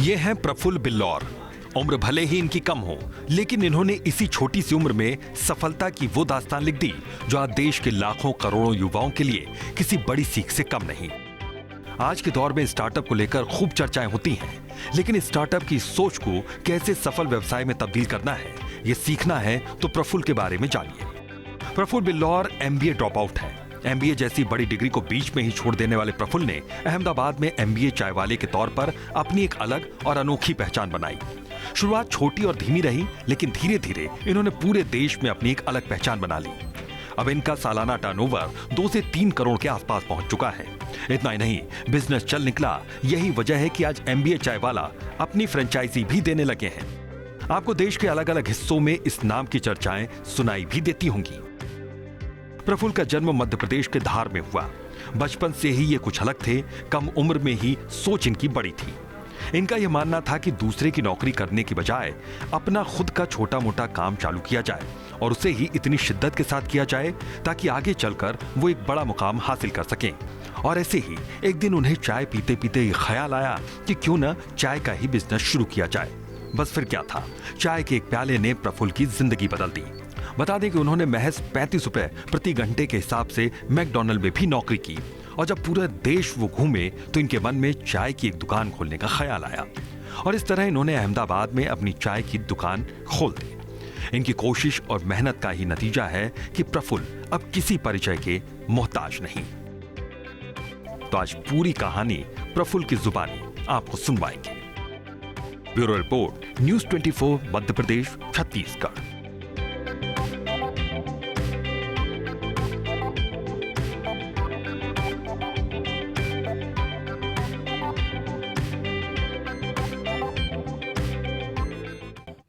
ये हैं प्रफुल्ल बिल्लौर। उम्र भले ही इनकी कम हो, लेकिन इन्होंने इसी छोटी सी उम्र में सफलता की वो दास्तान लिख दी जो आज देश के लाखों करोड़ों युवाओं के लिए किसी बड़ी सीख से कम नहीं। आज के दौर में स्टार्टअप को लेकर खूब चर्चाएं होती हैं, लेकिन स्टार्टअप की सोच को कैसे सफल व्यवसाय में तब्दील करना है, ये सीखना है तो प्रफुल्ल के बारे में जानिए। प्रफुल्ल बिल्लौर MBA ड्रॉप आउट है। MBA जैसी बड़ी डिग्री को बीच में ही छोड़ देने वाले प्रफुल्ल ने अहमदाबाद में MBA चाय वाले के तौर पर अपनी एक अलग और अनोखी पहचान बनाई। शुरुआत छोटी और धीमी रही, लेकिन धीरे धीरे इन्होंने पूरे देश में अपनी एक अलग पहचान बना ली। अब इनका सालाना टर्नओवर 2 से 3 करोड़ के आसपास पहुंच चुका है। इतना ही नहीं, बिजनेस चल निकला। यही वजह है कि आज MBA चाय वाला अपनी फ्रेंचाइजी भी देने लगे हैं। आपको देश के अलग अलग हिस्सों में इस नाम की चर्चाएं सुनाई भी देती होंगी। प्रफुल्ल का जन्म मध्य प्रदेश के धार में हुआ। बचपन से ही ये कुछ अलग थे। कम उम्र में ही सोच इनकी बड़ी थी। इनका यह मानना था कि दूसरे की नौकरी करने की बजाय अपना खुद का छोटा मोटा काम चालू किया जाए और उसे ही इतनी शिद्दत के साथ किया जाए ताकि आगे चलकर वो एक बड़ा मुकाम हासिल कर सकें। और ऐसे ही एक दिन उन्हें चाय पीते पीते ये ख्याल आया कि क्यों न चाय का ही बिजनेस शुरू किया जाए। बस फिर क्या था, चाय के एक प्याले ने प्रफुल्ल की जिंदगी बदल दी। बता दें कि उन्होंने महज 35 रुपए प्रति घंटे के हिसाब से मैकडॉनल्ड में भी नौकरी की और जब पूरा देश वो घूमे तो इनके मन में चाय की एक दुकान खोलने का ख्याल आया और इस तरह इन्होंने अहमदाबाद में अपनी चाय की दुकान खोल दी। इनकी कोशिश और मेहनत का ही नतीजा है कि प्रफुल्ल अब किसी परिचय के मोहताज नहीं। तो आज पूरी कहानी प्रफुल्ल की जुबानी आपको सुनवाएंगे। Bureau report, news 24 Madhya Pradesh, Chhattisgarh.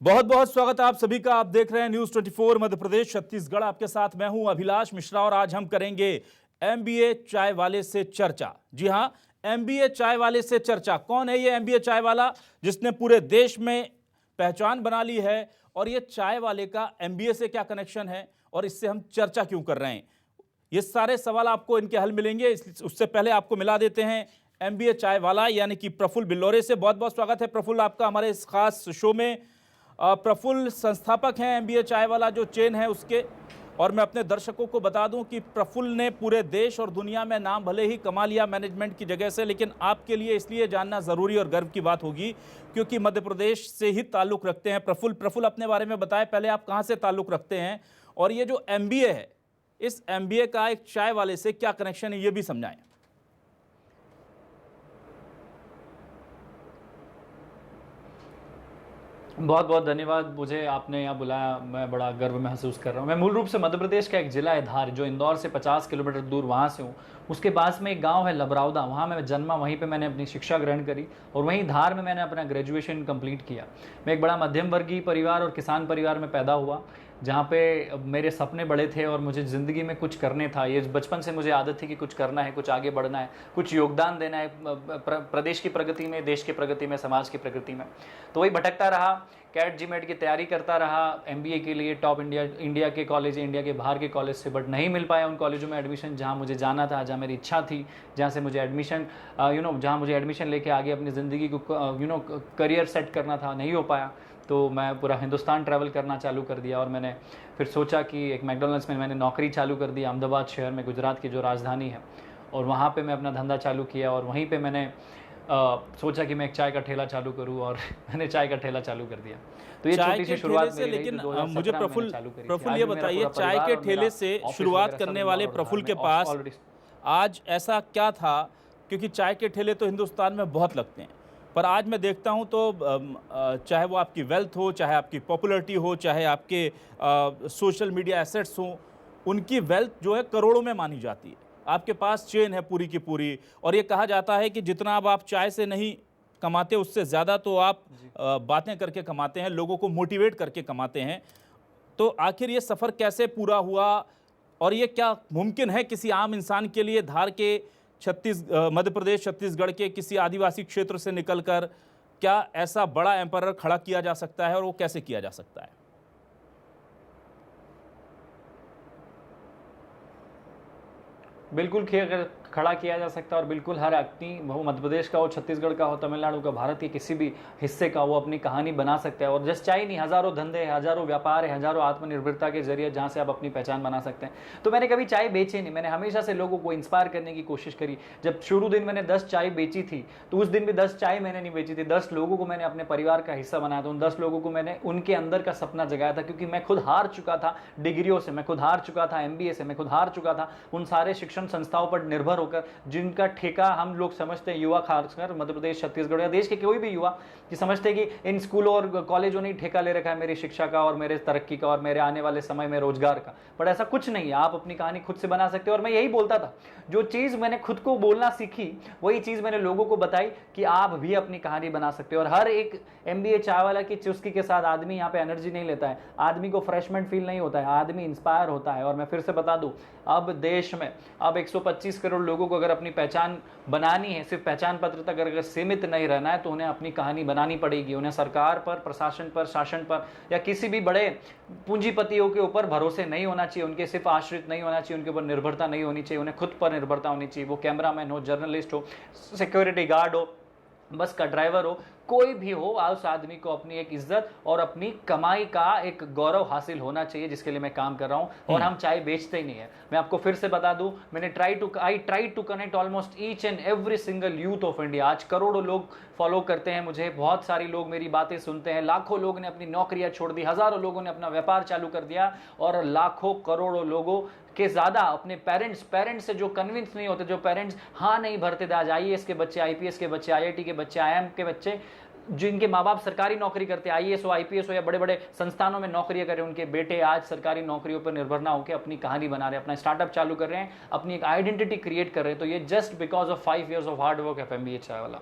बहुत बहुत स्वागत है आप सभी का। आप देख रहे हैं न्यूज़ 24 मध्य प्रदेश छत्तीसगढ़। आपके साथ मैं हूं अभिलाष मिश्रा और आज हम करेंगे MBA चाय वाले से चर्चा। जी हां, MBA चाय वाले से चर्चा। कौन है ये MBA चाय वाला जिसने पूरे देश में पहचान बना ली है, और ये चाय वाले का MBA से क्या कनेक्शन है और इससे हम चर्चा क्यों कर रहे हैं, ये सारे सवाल आपको इनके हल मिलेंगे। उससे पहले आपको मिला देते हैं MBA चाय वाला यानी कि प्रफुल्ल बिल्लौरे से। बहुत बहुत स्वागत है प्रफुल्ल आपका हमारे इस खास शो में। प्रफुल्ल संस्थापक हैं MBA चाय वाला जो चेन है उसके, और मैं अपने दर्शकों को बता दूं कि प्रफुल्ल ने पूरे देश और दुनिया में नाम भले ही कमा लिया मैनेजमेंट की जगह से, लेकिन आपके लिए इसलिए जानना ज़रूरी और गर्व की बात होगी क्योंकि मध्य प्रदेश से ही ताल्लुक़ रखते हैं प्रफुल्ल अपने बारे में बताएं पहले, आप कहाँ से ताल्लुक़ रखते हैं और ये जो MBA है, इस MBA का एक चाय वाले से क्या कनेक्शन है ये भी समझाएं। बहुत बहुत धन्यवाद, मुझे आपने यहाँ बुलाया। मैं बड़ा गर्व महसूस कर रहा हूँ। मैं मूल रूप से मध्य प्रदेश का एक ज़िला है धार, जो इंदौर से 50 किलोमीटर दूर वहाँ से हूँ। उसके पास में एक गांव है लबरावदा, वहाँ मैं जन्मा, वहीं पे मैंने अपनी शिक्षा ग्रहण करी और वहीं धार में मैंने अपना ग्रेजुएशन कंप्लीट किया। मैं एक बड़ा मध्यम वर्गीय परिवार और किसान परिवार में पैदा हुआ, जहाँ पे मेरे सपने बड़े थे और मुझे ज़िंदगी में कुछ करने था। ये बचपन से मुझे आदत थी कि कुछ करना है, कुछ आगे बढ़ना है, कुछ योगदान देना है प्रदेश की प्रगति में, देश की प्रगति में, समाज की प्रगति में। तो वही भटकता रहा, कैट GMAT की तैयारी करता रहा MBA के लिए टॉप इंडिया के कॉलेज, इंडिया के बाहर के कॉलेज से, बट नहीं मिल पाया उन कॉलेजों में एडमिशन जहाँ मुझे जाना था, जहाँ मेरी इच्छा थी, जहाँ से मुझे एडमिशन जहाँ मुझे एडमिशन लेके आगे अपनी ज़िंदगी को करियर सेट करना था, नहीं हो पाया। तो मैं पूरा हिंदुस्तान ट्रैवल करना चालू कर दिया और मैंने फिर सोचा कि एक मैकडॉनल्ड्स में मैंने नौकरी चालू कर दी अहमदाबाद शहर में, गुजरात की जो राजधानी है, और वहाँ पे मैं अपना धंधा चालू किया और वहीं पे मैंने सोचा कि मैं एक चाय का ठेला चालू करूं और मैंने चाय का ठेला चालू कर दिया। तो ये छोटी सी शुरुआत मेरी रही। लेकिन मुझे प्रफुल्ल ये बताइए, चाय के ठेले से शुरुआत करने वाले प्रफुल्ल के पास आज ऐसा क्या था, क्योंकि चाय के ठेले तो हिंदुस्तान में बहुत लगते हैं, पर आज मैं देखता हूं तो चाहे वो आपकी वेल्थ हो, चाहे आपकी पॉपुलरिटी हो, चाहे आपके सोशल मीडिया एसेट्स हों, उनकी वेल्थ जो है करोड़ों में मानी जाती है। आपके पास चेन है पूरी की पूरी, और ये कहा जाता है कि जितना अब आप चाय से नहीं कमाते उससे ज़्यादा तो आप बातें करके कमाते हैं, लोगों को मोटिवेट करके कमाते हैं। तो आखिर ये सफ़र कैसे पूरा हुआ और ये क्या मुमकिन है किसी आम इंसान के लिए धार के मध्य प्रदेश छत्तीसगढ़ के किसी आदिवासी क्षेत्र से निकलकर क्या ऐसा बड़ा एम्पायर खड़ा किया जा सकता है और वो कैसे किया जा सकता है? बिल्कुल अगर खड़ा किया जा सकता है और बिल्कुल हर व्यक्ति, वो मध्य प्रदेश का हो, छत्तीसगढ़ का हो, तमिलनाडु का, भारत के किसी भी हिस्से का, वो अपनी कहानी बना सकता है। और जस्ट चाय नहीं, हज़ारों धंधे हैं, हज़ारों व्यापार है, हज़ारों आत्मनिर्भरता के जरिए जहाँ से आप अपनी पहचान बना सकते हैं। तो मैंने कभी चाय बेची नहीं, मैंने हमेशा से लोगों को इंस्पायर करने की कोशिश करी। जब शुरू दिन मैंने 10 चाय बेची थी, तो उस दिन भी 10 चाय मैंने नहीं बेची थी, 10 लोगों को मैंने अपने परिवार का हिस्सा बनाया था। उन 10 लोगों को मैंने उनके अंदर का सपना जगाया था, क्योंकि मैं खुद हार चुका था डिग्रियों से, मैं खुद हार चुका था MBA से, मैं खुद हार चुका था उन सारे शिक्षण संस्थाओं पर निर्भर होकर जिनका ठेका हम लोग समझते हैं, युवा खासकर मध्य प्रदेश, छत्तीसगढ़ या देश के कोई भी युवा कि समझते हैं कि इन स्कूलों और कॉलेजों ने ठेका ले रखा है मेरी शिक्षा का और मेरे तरक्की का और मेरे आने वाले समय में रोजगार का। पर ऐसा कुछ नहीं है, आप अपनी कहानी खुद से बना सकते हो। और मैं यही बोलता था, जो चीज़ मैंने खुद को बोलना सीखी वही चीज़ मैंने लोगों को बताई कि आप भी अपनी कहानी बना सकते हो। और हर एक MBA चाय वाला की चुस्की के साथ आदमी यहाँ पे एनर्जी नहीं लेता है, आदमी को फ्रेशमेंट फील नहीं होता है, आदमी इंस्पायर होता है। और मैं फिर से बता दूं, अब देश में अब 125 करोड़ लोगों को अगर अपनी पहचान बनानी है, सिर्फ पहचान पत्र तक अगर सीमित नहीं रहना है, तो उन्हें अपनी कहानी बनानी पड़ेगी। उन्हें सरकार पर, प्रशासन पर, शासन पर या किसी भी बड़े पूंजीपतियों के ऊपर भरोसे नहीं होना चाहिए, उनके सिर्फ आश्रित नहीं होना चाहिए, उनके ऊपर निर्भरता नहीं होनी चाहिए, उन्हें खुद पर निर्भरता होनी चाहिए। वो कैमरामैन हो, जर्नलिस्ट हो, सिक्योरिटी गार्ड हो, बस का ड्राइवर हो, कोई भी हो, उस आदमी को अपनी एक इज्जत और अपनी कमाई का एक गौरव हासिल होना चाहिए, जिसके लिए मैं काम कर रहा हूं। और हम चाय बेचते ही नहीं है। मैं आपको फिर से बता दूं, मैंने I try to connect almost each and every single youth of India. आज करोड़ों लोग फॉलो करते हैं मुझे, बहुत सारे लोग मेरी बातें सुनते हैं, लाखों लोग ने अपनी नौकरियां छोड़ दी, हजारों लोगों ने अपना व्यापार चालू कर दिया, और लाखों करोड़ों लोगों के ज़्यादा अपने पेरेंट्स से जो कन्विंस नहीं होते, जो पेरेंट्स हाँ नहीं भरते थे, आज IAS के बच्चे, IPS के बच्चे, IIT के बच्चे, IIM के बच्चे, जिनके माँ बाप सरकारी नौकरी करते हैं, IAS हो, IPS हो या बड़े बड़े संस्थानों में नौकरियां कर रहे हैं, उनके बेटे आज सरकारी नौकरियों पर निर्भर ना होकर अपनी कहानी बना रहे हैं, अपना स्टार्टअप चालू कर रहे हैं, अपनी एक आइडेंटिटी क्रिएट कर रहे हैं। तो ये just because of 5 years of hard work of MBA चाय वाला।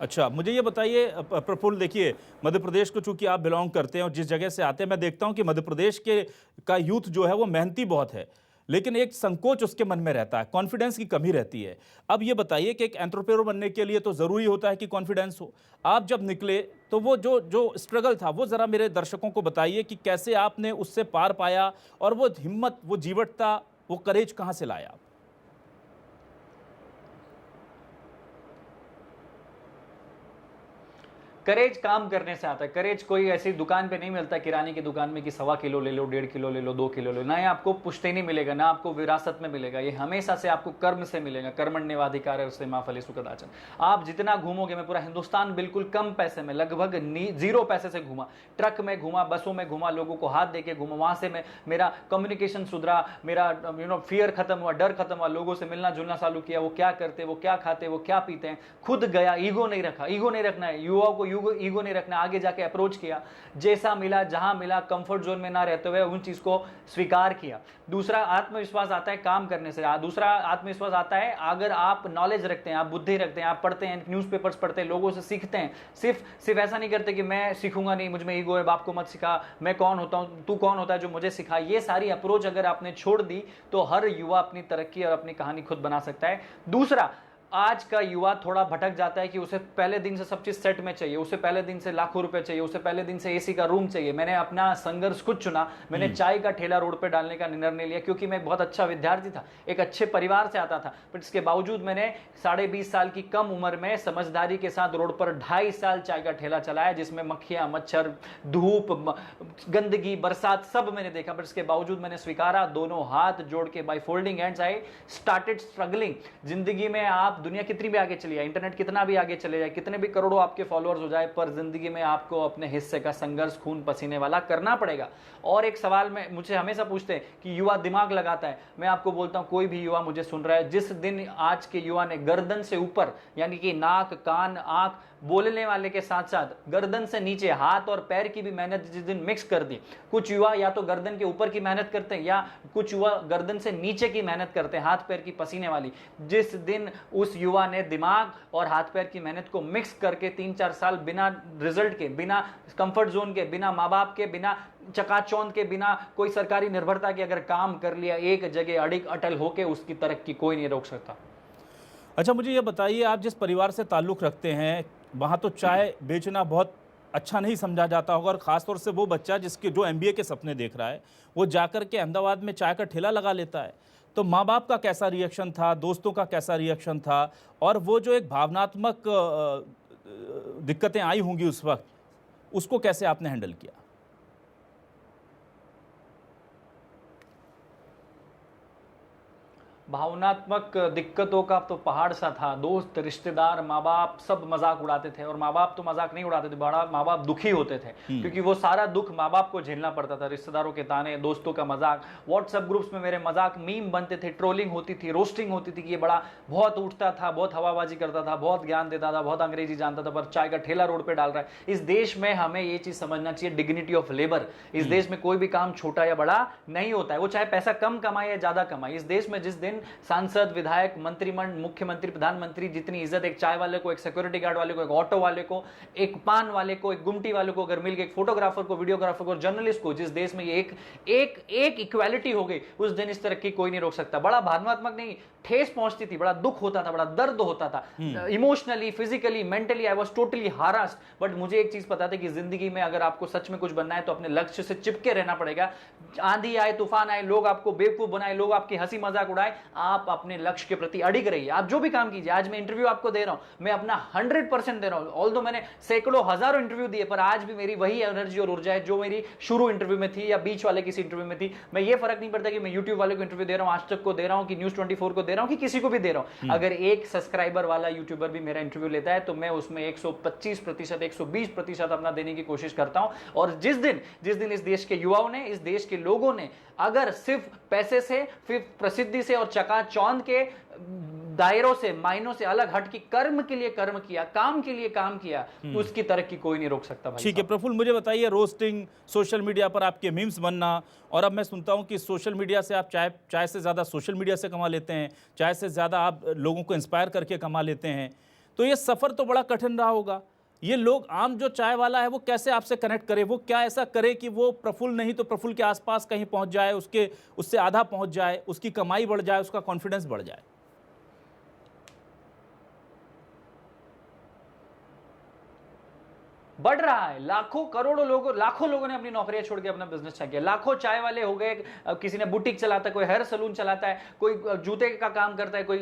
अच्छा, मुझे ये बताइए प्रफुल्ल, देखिए मध्य प्रदेश को चूंकि आप बिलोंग करते हैं और जिस जगह से आते हैं, मैं देखता हूं कि मध्य प्रदेश का यूथ जो है वो मेहनती बहुत है, लेकिन एक संकोच उसके मन में रहता है, कॉन्फिडेंस की कमी रहती है। अब ये बताइए कि एक एंटरप्रेन्योर बनने के लिए तो ज़रूरी होता है कि कॉन्फिडेंस हो। आप जब निकले तो वो जो स्ट्रगल था, वो ज़रा मेरे दर्शकों को बताइए कि कैसे आपने उससे पार पाया, और वो हिम्मत, वो जीवटता, वो करेज कहाँ से लाया आप? करेज काम करने से आता है। करेज कोई ऐसी दुकान पे नहीं मिलता, किराने की दुकान में कि 1.25 किलो ले लो, 1.5 किलो ले लो, 2 किलो ले लो। ना ये आपको पुश्तैनी मिलेगा, ना आपको विरासत में मिलेगा, ये हमेशा से आपको कर्म से मिलेगा। कर्मण्येवाधिकार है उससे माँ फले सुखदाचन। आप जितना घूमोगे, मैं पूरा हिंदुस्तान बिल्कुल कम पैसे में, लगभग 0 पैसे से घूमा, ट्रक में घूमा, बसों में घूमा, लोगों को हाथ देके घूमा। वहां से मेरा कम्युनिकेशन सुधरा, मेरा फियर खत्म हुआ, डर खत्म हुआ, लोगों से मिलना जुलना चालू किया, वो क्या करते, वो क्या खाते, वो क्या पीते हैं, खुद गया, ईगो नहीं रखा। ईगो नहीं रखना है युवाओं को, ईगो नहीं रखना, आगे जाके अप्रोच किया, जैसा मिला, जहां मिला, कंफर्ट जोन में ना रहते हुए उन चीज को स्वीकार किया। दूसरा आत्मविश्वास आता है काम करने से। दूसरा आत्मविश्वास आता है अगर आप नॉलेज रखते हैं, आप बुद्धि रखते हैं, आप पढ़ते हैं, न्यूज़पेपर्स पढ़ते हैं, लोगों से सीखते हैं। सिर्फ ऐसा नहीं करते कि मैं सीखूंगा नहीं, मुझ में ईगो है, बाप को मत सिखा, मैं कौन होता हूं, तू कौन होता है जो मुझे सिखा। ये सारी अप्रोच अगर आपने छोड़ दी तो हर युवा अपनी तरक्की और अपनी कहानी खुद बना सकता है। दूसरा, आज का युवा थोड़ा भटक जाता है कि उसे पहले दिन से सब चीज सेट में चाहिए, उसे पहले दिन से लाखों रुपए चाहिए, उसे पहले दिन से AC का रूम चाहिए। मैंने अपना संघर्ष खुद चुना, मैंने चाय का ठेला रोड पे डालने का निर्णय लिया, क्योंकि मैं बहुत अच्छा विद्यार्थी था, एक अच्छे परिवार से आता था, पर इसके बावजूद मैंने 20.5 साल की कम उम्र में समझदारी के साथ रोड पर 2.5 साल चाय का ठेला चलाया, जिसमें मक्खियां, मच्छर, धूप, गंदगी, बरसात सब मैंने देखा। पर इसके बावजूद मैंने स्वीकारा, दोनों हाथ जोड़ के by folding hands I started struggling. जिंदगी में आप दुनिया कितनी भी आगे चली जाए, इंटरनेट कितना भी आगे चले जाए, कितने भी करोड़ों आपके फॉलोअर्स हो जाए, पर जिंदगी में आपको अपने हिस्से का संघर्ष खून पसीने वाला करना पड़ेगा। और एक सवाल में मुझे हमेशा पूछते हैं कि युवा दिमाग लगाता है। मैं आपको बोलता हूं, कोई भी युवा मुझे सुन रहा है, जिस दिन आज के युवा ने गर्दन से ऊपर, यानी कि नाक, कान, आंख, बोलने वाले के साथ साथ गर्दन से नीचे हाथ और पैर की भी मेहनत जिस दिन मिक्स कर दी, कुछ युवा या तो गर्दन के ऊपर की मेहनत करते हैं या कुछ युवा गर्दन से नीचे की मेहनत करते हैं, हाथ पैर की पसीने वाली। जिस दिन उस युवा ने दिमाग और हाथ पैर की मेहनत को मिक्स करके 3-4 साल बिना रिजल्ट के, बिना कंफर्ट जोन के, बिना माँ बाप के, बिना चकाचौंध के, बिना कोई सरकारी निर्भरता के अगर काम कर लिया, एक जगह अडिग अटल होके, उसकी तरक्की कोई नहीं रोक सकता। अच्छा, मुझे ये बताइए, आप जिस परिवार से ताल्लुक़ रखते हैं, वहाँ तो चाय बेचना बहुत अच्छा नहीं समझा जाता होगा, और ख़ासतौर से वो बच्चा जो MBA के सपने देख रहा है, वो जाकर के अहमदाबाद में चाय का ठेला लगा लेता है। तो माँ बाप का कैसा रिएक्शन था, दोस्तों का कैसा रिएक्शन था, और वो जो एक भावनात्मक दिक्कतें आई होंगी उस वक्त, उसको कैसे आपने हैंडल किया? भावनात्मक दिक्कतों का तो पहाड़ सा था। दोस्त, रिश्तेदार, माँ बाप सब मजाक उड़ाते थे, और माँ बाप तो मजाक नहीं उड़ाते थे, बड़ा माँ बाप दुखी होते थे, क्योंकि वो सारा दुख माँ बाप को झेलना पड़ता था। रिश्तेदारों के ताने, दोस्तों का मजाक, व्हाट्सएप ग्रुप्स में मेरे मजाक मीम बनते थे, ट्रोलिंग होती थी, रोस्टिंग होती थी कि ये बड़ा बहुत उठता था, बहुत हवाबाजी करता था, बहुत ज्ञान देता था, बहुत अंग्रेजी जानता था, पर चाय का ठेला रोड पे डाल रहा है। इस देश में हमें ये चीज समझना चाहिए, डिग्निटी ऑफ लेबर। इस देश में कोई भी काम छोटा या बड़ा नहीं होता है, वो चाहे पैसा कम कमाए या ज्यादा कमाए। इस देश में जिस दिन सांसद, विधायक, मंत्रिमंडल, मुख्यमंत्री, प्रधानमंत्री जितनी इज्जत एक चाय वाले को, एक सिक्योरिटी गार्ड वाले को, एक ऑटो वाले को, एक पान वाले को, एक गुमटी वाले को अगर मिल गए, एक फोटोग्राफर को, वीडियोग्राफर को, जर्नलिस्ट को, जिस देश में ये एक इक्वालिटी हो गई, उस दिन इस तरक्की कोई नहीं रोक सकता। बड़ा भावनात्मक नहीं, ठेस पहुंचती थी, बड़ा दुख होता था, बड़ा दर्द होता था, emotionally, physically, mentally I was totally harassed. But मुझे एक चीज पता था कि जिंदगी में अगर आपको सच में कुछ बनना है तो अपने लक्ष्य से चिपके रहना पड़ेगा। आंधी आए, तूफान आए, लोग आपको बेवकूफ बनाए, लोग आपकी हंसी मजाक उड़ाए, आप अपने लक्ष्य के प्रति अड़िग रहिए। आप जो भी काम कीजिए, आज मैं इंटरव्यू आपको दे रहा हूं, मैं अपना 100% दे रहा हूं। ऑल्दो मैंने सैकड़ों हजारों इंटरव्यू दिए, पर आज भी मेरी वही एनर्जी और ऊर्जा है जो मेरी शुरू इंटरव्यू में थी या बीच वाले किसी इंटरव्यू में थी। मैं ये फर्क नहीं पड़ता कि मैं यूट्यूब वाले को इंटरव्यू दे रहा हूं, आज तक को दे रहा हूं, कि न्यूज़ 24 को दे रहा हूं, कि किसी को भी दे रहा हूं। अगर एक सब्सक्राइबर वाला यूट्यूबर भी मेरा इंटरव्यू लेता है तो मैं उसमें 125%, 120% अपना देने की कोशिश करता हूं। और जिस दिन इस देश के युवाओं ने, इस देश के लोगों ने अगर सिर्फ पैसे से, फिर प्रसिद्धि से और चकाचौंध के दायरों से, मायनों से अलग हट के कर्म के लिए कर्म किया, काम के लिए काम किया, उसकी तरक्की कोई नहीं रोक सकता भाई। ठीक है प्रफुल्ल, मुझे बताइए, रोस्टिंग, सोशल मीडिया पर आपके मीम्स बनना, और अब मैं सुनता हूं कि सोशल मीडिया से आप चाय से ज़्यादा सोशल मीडिया से कमा लेते हैं, चाय से ज़्यादा आप लोगों को इंस्पायर करके कमा लेते हैं, तो ये सफ़र तो बड़ा कठिन रहा होगा। ये लोग, आम जो चाय वाला है, वो कैसे आपसे कनेक्ट करे? वो क्या ऐसा करे कि वो प्रफुल्ल नहीं तो प्रफुल्ल के आसपास कहीं पहुंच जाए, उससे आधा पहुंच जाए, उसकी कमाई बढ़ जाए, उसका कॉन्फिडेंस बढ़ जाए? बढ़ रहा है। लाखों लोगों ने अपनी नौकरियां छोड़ के अपना बिजनेस चालू किया। लाखों चाय वाले हो गए, किसी ने बुटीक चलाता है, कोई हेयर सलून चलाता है, कोई जूते का काम करता है, कोई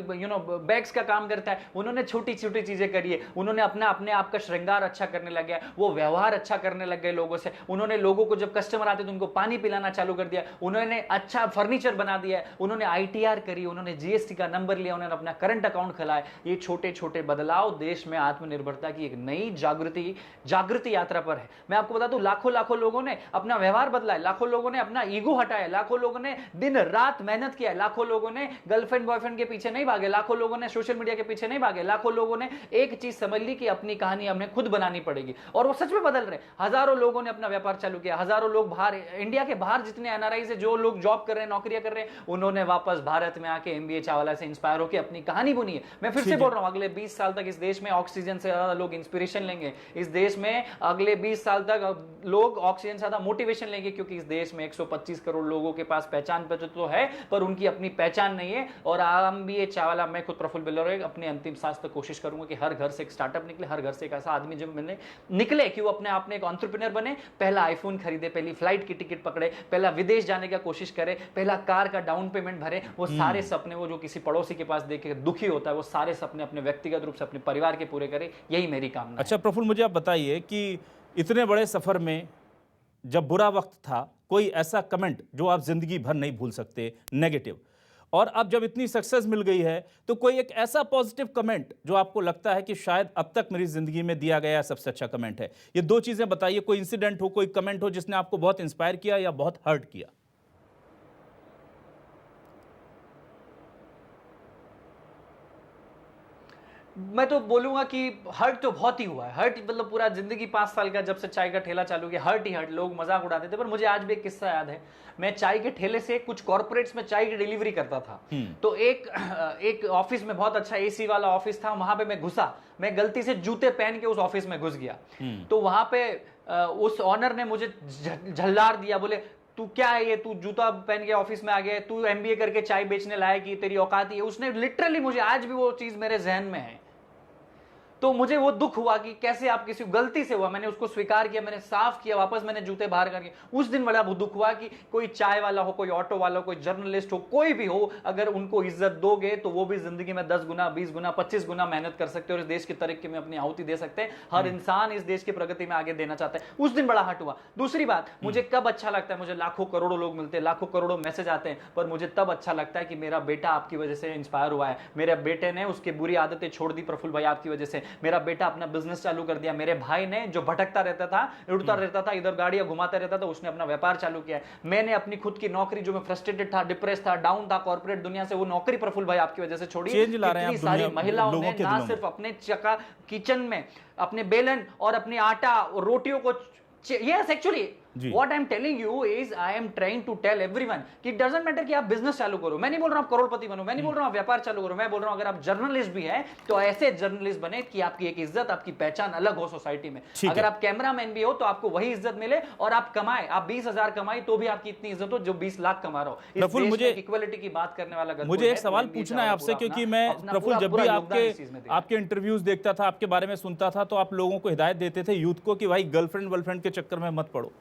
बैग्स का काम करता है। उन्होंने छोटी छोटी चीजें करी है, उन्होंने अपने आप का श्रृंगार अच्छा करने लग गया, वो व्यवहार अच्छा करने लग गए लोगों से। उन्होंने लोगों को, जब कस्टमर आते तो उनको पानी पिलाना चालू कर दिया, उन्होंने अच्छा फर्नीचर बना दिया है, उन्होंने ITR करी, उन्होंने GST का नंबर लिया, उन्होंने अपना करंट अकाउंट खोला। ये छोटे छोटे बदलाव देश में आत्मनिर्भरता की एक नई जागृति यात्रा पर है। मैं आपको बता दूं, लाखों लोगों ने अपना व्यवहार बदला है, लाखों लोगों ने अपना ईगो हटाया, लाखों लोगों ने दिन रात मेहनत किया है, लाखों लोगों ने गर्लफ्रेंड बॉयफ्रेंड के पीछे नहीं भागे, लाखों लोगों ने सोशल मीडिया के पीछे नहीं भागे, लाखों लोगों ने एक चीज समझ ली कि अपनी कहानी हमें खुद बनानी पड़ेगी, और वो सच में बदल रहे। हजारों लोगों ने अपना व्यापार चालू किया, हजारों लोग बाहर, इंडिया के बाहर जितने NRI से जो लोग जॉब कर रहे हैं, नौकरियां कर रहे हैं, उन्होंने वापस भारत में आके MBA चावला से इंस्पायर होकर अपनी कहानी बुनी है। मैं फिर से बोल रहा हूं, अगले 20 साल तक इस देश में ऑक्सीजन से ज्यादा लोग इंस्पिरेशन लेंगे। इस देश में अगले 20 साल तक लोग ऑक्सीजन से ज्यादा मोटिवेशन लेंगे, क्योंकि इस देश में 125 करोड़ लोगों के पास पहचान पत्र तो है, पर उनकी अपनी पहचान नहीं है। और MBA चावला, मैं खुद प्रफुल्ल बिल्लौर, अपने अंतिम सांस तक कोशिश करूंगा कि हर घर से एक स्टार्टअप निकले, हर घर से एक ऐसा आदमी जो मैंने निकले कि वो अपने आप में एक एंटरप्रेन्योर बने, पहला आईफोन खरीदे, पहली फ्लाइट की टिकट पकड़े, पहला विदेश जाने की कोशिश करे, पहला कार का डाउन पेमेंट भरे। वो सारे सपने, वो जो किसी पड़ोसी के पास देख के दुखी होता है, वो सारे सपने अपने व्यक्तिगत रूप से अपने परिवार के पूरे करे, यही मेरी कामना है। अच्छा प्रफुल्ल, मुझे आप बताइए कि इतने बड़े सफर में जब बुरा वक्त था, कोई ऐसा कमेंट जो आप जिंदगी भर नहीं भूल सकते, नेगेटिव, और अब जब इतनी सक्सेस मिल गई है तो कोई एक ऐसा पॉजिटिव कमेंट जो आपको लगता है कि शायद अब तक मेरी जिंदगी में दिया गया सबसे अच्छा कमेंट है? ये दो चीजें बताइए, कोई इंसिडेंट हो, कोई कमेंट हो जिसने आपको बहुत इंस्पायर किया या बहुत हर्ट किया। मैं तो बोलूंगा कि हर्ट तो बहुत ही हुआ है। हर्ट मतलब पूरा जिंदगी 5 साल का, जब से चाय का ठेला चालू किया, हर्ट ही हर्ट, लोग मजाक उड़ाते थे। पर मुझे आज भी एक किस्सा याद है। मैं चाय के ठेले से कुछ कॉर्पोरेट्स में चाय की डिलीवरी करता था। तो एक ऑफिस में, बहुत अच्छा AC वाला ऑफिस था, वहां पे मैं घुसा, मैं गलती से जूते पहन के उस ऑफिस में घुस गया। तो वहां पे उस ऑनर ने मुझे झल्लार दिया, बोले तू क्या है ये, तू जूता पहन के ऑफिस में आ गया, तू MBA करके चाय बेचने लायक, की तेरी औकात ही है। उसने लिटरली मुझे, आज भी वो चीज मेरे जहन में है। तो मुझे वो दुख हुआ कि कैसे आप किसी गलती से हुआ, मैंने उसको स्वीकार किया, मैंने साफ किया, वापस मैंने जूते बाहर करके, उस दिन बड़ा दुख हुआ कि कोई चाय वाला हो, कोई ऑटो वाला हो, कोई जर्नलिस्ट हो, कोई भी हो, अगर उनको इज्जत दोगे तो वो भी जिंदगी में 10 गुना 20 गुना 25 गुना मेहनत कर सकते हैं और इस देश की तरक्की में अपनी आहुति दे सकते हैं। हर इंसान इस देश की प्रगति में आगे देना चाहता है। उस दिन बड़ा हट हुआ। दूसरी बात, मुझे कब अच्छा लगता है, मुझे लाखों करोड़ों लोग मिलते हैं, लाखों करोड़ों मैसेज आते हैं, पर मुझे तब अच्छा लगता है कि मेरा बेटा आपकी वजह से इंस्पायर हुआ है, मेरे बेटे ने उसकी बुरी आदतें छोड़ दी प्रफुल्ल भाई आपकी वजह से, मेरा बेटा अपना बिजनेस चालू कर दिया, मेरे भाई ने जो भटकता रहता था, उड़ता रहता था, इधर गाड़ियां घुमाता रहता था, उसने अपना व्यापार चालू किया है, मैंने अपनी खुद की नौकरी, जो मैं फ्रस्ट्रेटेड था, डिप्रेस था, डाउन था कॉर्पोरेट दुनिया से, वो नौकरी प्रफुल्ल भाई आपकी वजह से छोड़ी। चेंज ला रहे हैं कितनी आप सारी महिलाओं लोगों ने के ना दिलों में। सिर्फ अपने चका किचन में अपने बेलन और अपने आटा और रोटियों को, yes actually what I'm telling you is I am trying to tell everyone कि it doesn't matter कि आप बिजनेस चालू करो, मैं नहीं बोल रहा हूं आप करोड़पति बनो, मैं नहीं बोल रहा हूं आप व्यापार चालू करो, मैं बोल रहा हूं अगर आप जर्नलिस्ट भी हैं तो ऐसे जर्नलिस्ट बने कि आपकी एक इज्जत, आपकी पहचान अलग हो सोसाइटी में। अगर आप कैमरामैन भी हो तो आपको वही इज्जत मिले और आप कमाए, आप 20,000 कमाए तो भी आपकी इतनी इज्जत हो जो 20 लाख कमा रहा हो। प्रफुल्ल, मुझे इक्वालिटी की बात करने वाला मुझे एक सवाल पूछना है आपसे, क्योंकि मैं प्रफुल्ल जब भी आपके इंटरव्यूज देखता था, आपके बारे में सुनता था, तो आप लोगों को हिदायत देते थे यूथ को कि भाई गर्लफ्रेंड वर्लफ्रेंड के चक्कर में मत पड़ो,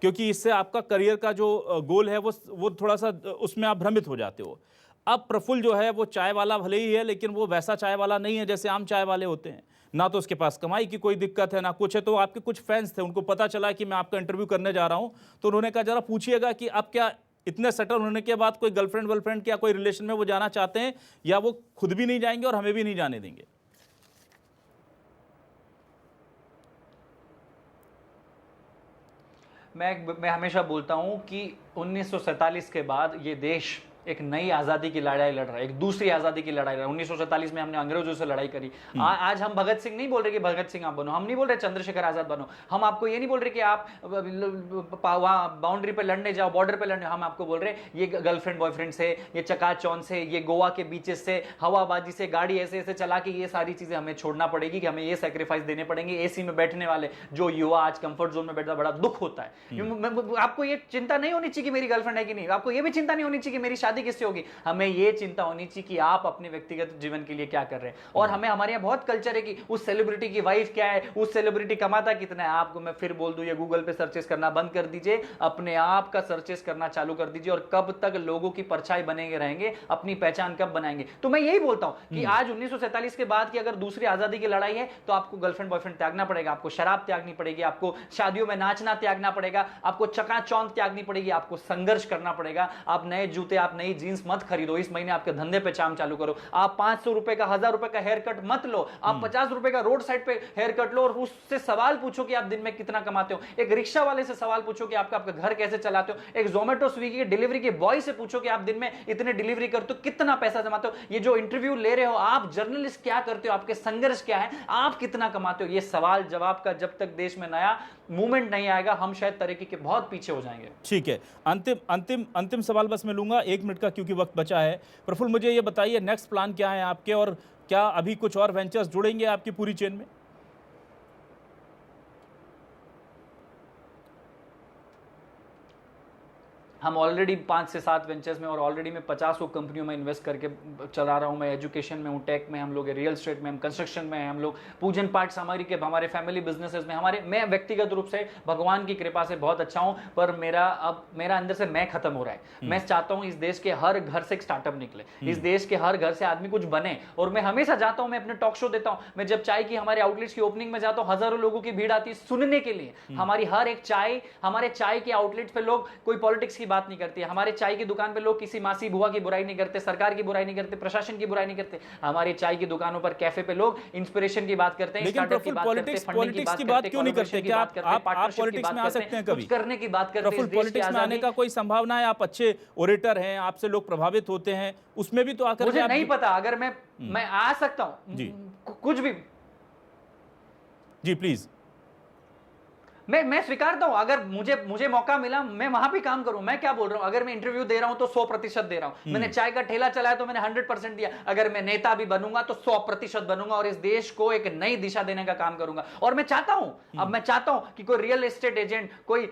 क्योंकि इससे आपका करियर का जो गोल है वो थोड़ा सा उसमें आप भ्रमित हो जाते हो। अब प्रफुल्ल जो है वो चाय वाला भले ही है, लेकिन वो वैसा चाय वाला नहीं है जैसे आम चाय वाले होते हैं। ना तो उसके पास कमाई की कोई दिक्कत है, ना कुछ है। तो आपके कुछ फैंस थे, उनको पता चला कि मैं आपका इंटरव्यू करने जा रहा हूं, तो उन्होंने कहा जरा पूछिएगा कि अब क्या इतने सेटल होने के बाद कोई गर्लफ्रेंड वर्लफ्रेंड या कोई रिलेशन में वो जाना चाहते हैं, या वो खुद भी नहीं जाएंगे और हमें भी नहीं जाने देंगे? मैं हमेशा बोलता हूं कि 1947 के बाद ये देश एक नई आजादी की लड़ाई लड़ रहा है, एक दूसरी आजादी की लड़ाई लड़ रहा है। 1947 में हमने अंग्रेजों से लड़ाई करी। आज हम भगत सिंह नहीं बोल रहे कि भगत सिंह आप बनो, हम नहीं बोल रहे चंद्रशेखर आजाद बनो, हम आपको ये नहीं बोल रहे कि आप वहां बाउंड्री पे लड़ने जाओ, बॉर्डर पे लड़ने, हम आपको बोल रहे ये गर्लफ्रेंड बॉयफ्रेंड से, ये चकाचौंध से, ये गोवा के बीचेस से, हवाबाजी से, गाड़ी ऐसे ऐसे चला के, ये सारी चीजें हमें छोड़ना पड़ेगी, कि हमें ये सैक्रिफाइस देने पड़ेंगे। एसी में बैठने वाले जो युवा आज कंफर्ट जोन में बैठता, बड़ा दुख होता है। आपको ये चिंता नहीं होनी चाहिए कि मेरी गर्लफ्रेंड है कि नहीं, आपको ये भी चिंता नहीं होनी चाहिए कि मेरी शादी किससे होगी, हमें ये चिंता होनी चाहिए कि आप अपने व्यक्तिगत जीवन के लिए क्या कर रहे हैं। और हमें, हमारे यहाँ बहुत कल्चर है कि उस सेलिब्रिटी की वाइफ क्या है, उस सेलिब्रिटी कमाता कितना है। आपको मैं फिर बोल दूं, ये गूगल पे सर्चेस करना बंद कर दीजिए, अपने आप का सर्चेस करना चालू कर दीजिए। और कब तक लोगों की परछाई बनेंगे रहेंगे, अपनी पहचान कब बनाएंगे। तो मैं यही बोलता हूं कि आज 1947 के बाद की अगर दूसरी आजादी की लड़ाई है तो आपको गर्लफ्रेंड बॉयफ्रेंड त्यागना पड़ेगा, आपको शराब त्यागनी पड़ेगी, आपको शादियों में नाचना त्यागना पड़ेगा, आपको चकाचौंध त्यागनी पड़ेगी, आपको संघर्ष करना पड़ेगा। आप नए जूते, आप नई जींस मत खरीदो, इस महीने आपके धंधे पे काम चालू करो। आप 500 रुपए का, 1000 रुपए का हेयर कट मत लो, आप 50 रुपए का रोड साइड पे हेयर कट लो और उससे सवाल पूछो कि आप दिन में कितना कमाते हो। एक रिक्शा वाले से सवाल पूछो कि आपका घर कैसे चलाते हो। एक जोमेटो स्विगी के डिलीवरी के बॉय से पूछो कि आप दिन में इतने डिलीवरी करते हो, कितना पैसा जमाते हो। ये जो इंटरव्यू ले रहे हो आप, जर्नलिस्ट क्या करते हो, आपके संघर्ष क्या है, आप कितना कमाते हो, ये सवाल जवाब का जब तक देश में नया मूवमेंट नहीं आएगा, हम शायद तरक्की के बहुत पीछे हो जाएंगे। ठीक है, अंतिम सवाल बस मैं लूंगा 1 मिनट का, क्योंकि वक्त बचा है। प्रफुल्ल, मुझे ये बताइए नेक्स्ट प्लान क्या है आपके, और क्या अभी कुछ और वेंचर्स जुड़ेंगे आपकी पूरी चेन में? हम ऑलरेडी 5 से 7 वेंचर्स में और ऑलरेडी मैं 50 कंपनियों में इन्वेस्ट करके चला रहा हूं। मैं एजुकेशन में हूं, टेक में हम लोग, रियल एस्टेट में हम, कंस्ट्रक्शन में हम लोग, पूजन पाठ सामग्री के हमारे फैमिली बिजनेसेस में हमारे, मैं व्यक्तिगत रूप से भगवान की कृपा से बहुत अच्छा हूं। पर मेरा अंदर से मैं खत्म हो रहा है। मैं चाहता हूं इस देश के हर घर से एक स्टार्टअप निकले, इस देश के हर घर से आदमी कुछ बने। और मैं हमेशा जाता हूं, मैं अपने टॉक शो देता हूं, मैं जब चाय की हमारे आउटलेट्स की ओपनिंग में जाता हूं, हजारों लोगों की भीड़ आती है सुनने के लिए। हमारी हर एक चाय, हमारे चाय के आउटलेट्स पे लोग कोई पॉलिटिक्स की बात नहीं करती है, हमारे चाय की दुकान पे लोग किसी मासी बुआ की बुराई नहीं करते, सरकार की बुराई नहीं करते, प्रशासन की बुराई नहीं करते। हमारे चाय की दुकानों पर, कैफे पे लोग इंस्पिरेशन की बात करते हैं, स्टार्टअप की बात करते हैं, फंडिंग की बात क्यों नहीं करते? क्या आप पॉलिटिक्स में आ सकते हैं कभी? कुछ करने की बात करते हैं। पॉलिटिक्स में आने का कोई संभावना है? आप अच्छे ओरेटर हैं, आपसे लोग प्रभावित होते हैं, उसमें भी तो आकर मुझे नहीं पता, अगर मैं आ सकता हूं कुछ भी। जी प्लीज। मैं स्वीकारता हूं, अगर मुझे मौका मिला मैं वहां भी काम करूं। मैं क्या बोल रहा हूं, अगर मैं इंटरव्यू दे रहा हूं तो 100% दे रहा हूं। मैंने चाय का ठेला चलाया तो मैंने 100% दिया। अगर मैं नेता भी बनूंगा तो 100% बनूंगा और इस देश को एक नई दिशा देने का काम करूंगा। और मैं चाहता हूं, अब मैं चाहता हूं कि कोई रियल एस्टेट एजेंट, कोई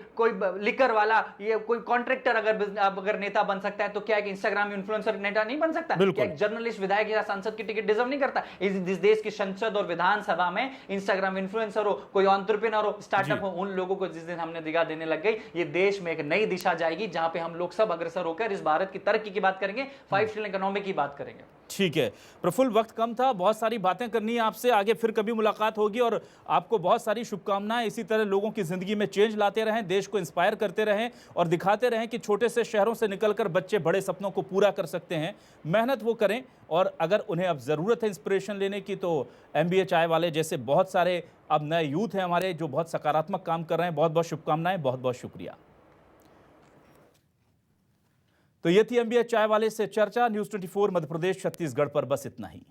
लिकर वाला, ये कोई कॉन्ट्रैक्टर अगर नेता बन सकता है तो क्या एक इंस्टाग्राम इन्फ्लुएंसर नेता नहीं बन सकता? क्या एक जर्नलिस्ट, विधायक या सांसद की टिकट डिजर्व नहीं करता? इस देश की संसद और विधानसभा में इंस्टाग्राम इन्फ्लुएंसर हो, कोई एंटरप्रेन्योर हो, स्टार्टअप हो, उन लोगों को जिस दिन हमने दिखा देने लग गई, ये देश में एक नई दिशा जाएगी जहां पे हम लोग सब अग्रसर होकर इस भारत की तरक्की की बात करेंगे, 5 ट्रिलियन इकोनॉमी की बात करेंगे। ठीक है प्रफुल्ल, वक्त कम था, बहुत सारी बातें करनी है आपसे, आगे फिर कभी मुलाकात होगी और आपको बहुत सारी शुभकामनाएं। इसी तरह लोगों की जिंदगी में चेंज लाते रहें, देश को इंस्पायर करते रहें और दिखाते रहें कि छोटे से शहरों से निकलकर बच्चे बड़े सपनों को पूरा कर सकते हैं। मेहनत वो करें और अगर उन्हें अब ज़रूरत है इंस्पिरेशन लेने की तो MBA चाय वाले जैसे बहुत सारे अब नए यूथ हैं हमारे जो बहुत सकारात्मक काम कर रहे हैं। बहुत बहुत शुभकामनाएं, बहुत बहुत शुक्रिया। तो ये थी MBA चाय वाले से चर्चा। न्यूज़ 24 मध्य प्रदेश छत्तीसगढ़ पर बस इतना ही।